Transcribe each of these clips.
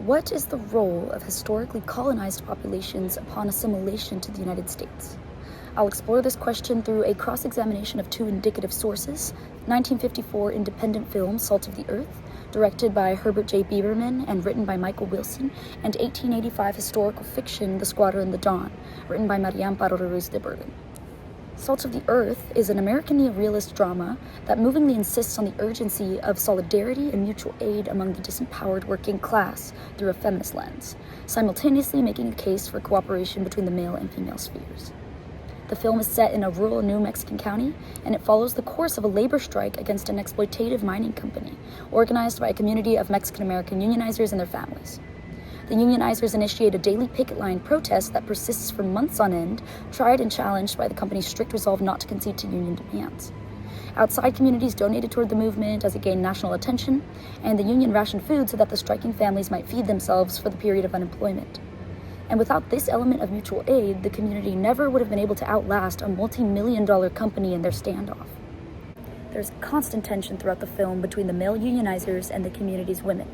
What is the role of historically colonized populations upon assimilation to the United States? I'll explore this question through a cross-examination of two indicative sources: 1954 independent film Salt of the Earth, directed by Herbert Biberman and written by Michael Wilson, and 1885 historical fiction The Squatter and the Dawn, written by Amparo Ruiz de Burton. Salt of the Earth is an American neorealist drama that movingly insists on the urgency of solidarity and mutual aid among the disempowered working class through a feminist lens, simultaneously making a case for cooperation between the male and female spheres. The film is set in a rural New Mexican county, and it follows the course of a labor strike against an exploitative mining company, organized by a community of Mexican-American unionizers and their families. The unionizers initiate a daily picket line protest that persists for months on end, tried and challenged by the company's strict resolve not to concede to union demands. Outside communities donated toward the movement as it gained national attention, and the union rationed food so that the striking families might feed themselves for the period of unemployment. And without this element of mutual aid, the community never would have been able to outlast a multi-million-dollar company in their standoff. There's constant tension throughout the film between the male unionizers and the community's women,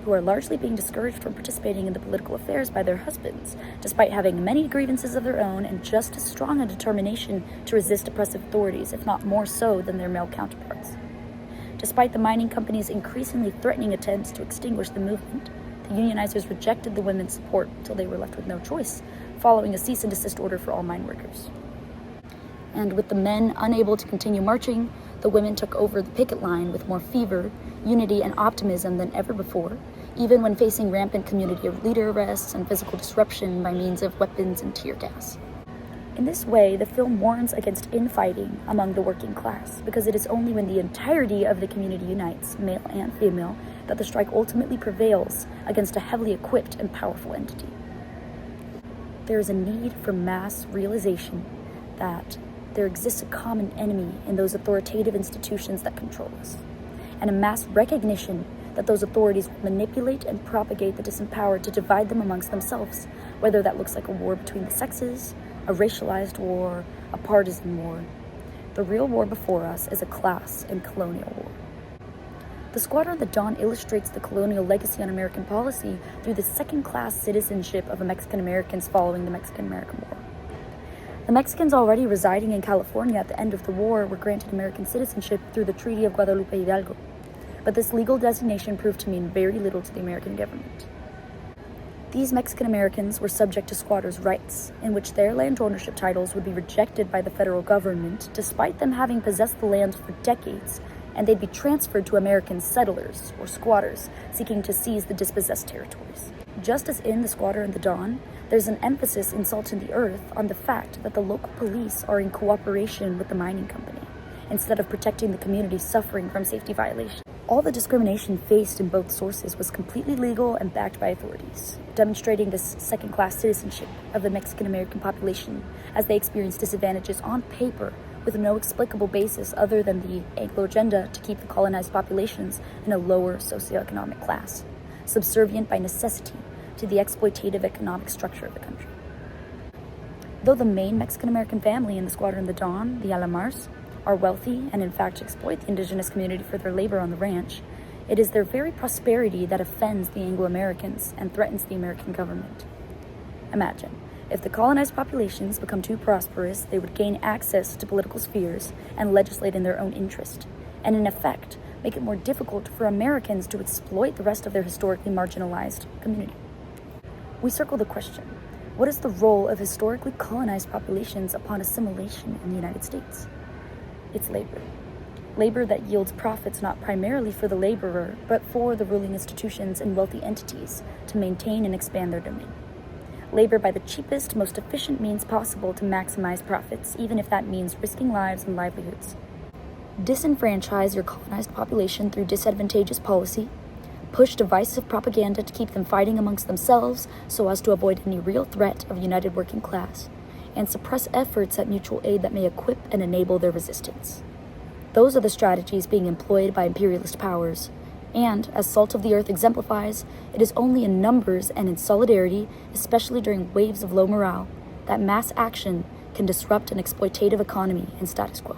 who are largely being discouraged from participating in the political affairs by their husbands, despite having many grievances of their own and just as strong a determination to resist oppressive authorities, if not more so than their male counterparts. Despite the mining company's increasingly threatening attempts to extinguish the movement, the unionizers rejected the women's support until they were left with no choice, following a cease and desist order for all mine workers. And with the men unable to continue marching, the women took over the picket line with more fever, unity, and optimism than ever before, even when facing rampant community leader arrests and physical disruption by means of weapons and tear gas. In this way, the film warns against infighting among the working class, because it is only when the entirety of the community unites, male and female, that the strike ultimately prevails against a heavily equipped and powerful entity. There is a need for mass realization that there exists a common enemy in those authoritative institutions that control us, and a mass recognition that those authorities will manipulate and propagate the disempowered to divide them amongst themselves, whether that looks like a war between the sexes, a racialized war, a partisan war. The real war before us is a class and colonial war. The Squatter and the Dawn illustrates the colonial legacy on American policy through the second-class citizenship of Mexican Americans following the Mexican-American War. The Mexicans already residing in California at the end of the war were granted American citizenship through the Treaty of Guadalupe Hidalgo, but this legal designation proved to mean very little to the American government. These Mexican Americans were subject to squatters' rights, in which their land ownership titles would be rejected by the federal government despite them having possessed the land for decades, and they'd be transferred to American settlers, or squatters, seeking to seize the dispossessed territories. Just as in The Squatter and the Dawn, there's an emphasis in Salt of the Earth on the fact that the local police are in cooperation with the mining company, instead of protecting the community suffering from safety violations. All the discrimination faced in both sources was completely legal and backed by authorities, demonstrating this second-class citizenship of the Mexican-American population as they experienced disadvantages on paper with no explicable basis other than the Anglo agenda to keep the colonized populations in a lower socioeconomic class, subservient by necessity to the exploitative economic structure of the country. Though the main Mexican-American family in The Squatter and the Dawn, the Alamars, are wealthy and in fact exploit the indigenous community for their labor on the ranch, it is their very prosperity that offends the Anglo-Americans and threatens the American government. Imagine, if the colonized populations become too prosperous, they would gain access to political spheres and legislate in their own interest, and in effect, make it more difficult for Americans to exploit the rest of their historically marginalized community. We circle the question: what is the role of historically colonized populations upon assimilation in the United States? It's labor. Labor that yields profits not primarily for the laborer, but for the ruling institutions and wealthy entities to maintain and expand their domain. Labor by the cheapest, most efficient means possible to maximize profits, even if that means risking lives and livelihoods. Disenfranchise your colonized population through disadvantageous policy, push divisive propaganda to keep them fighting amongst themselves so as to avoid any real threat of a united working class, and suppress efforts at mutual aid that may equip and enable their resistance. Those are the strategies being employed by imperialist powers, and, as Salt of the Earth exemplifies, it is only in numbers and in solidarity, especially during waves of low morale, that mass action can disrupt an exploitative economy and status quo.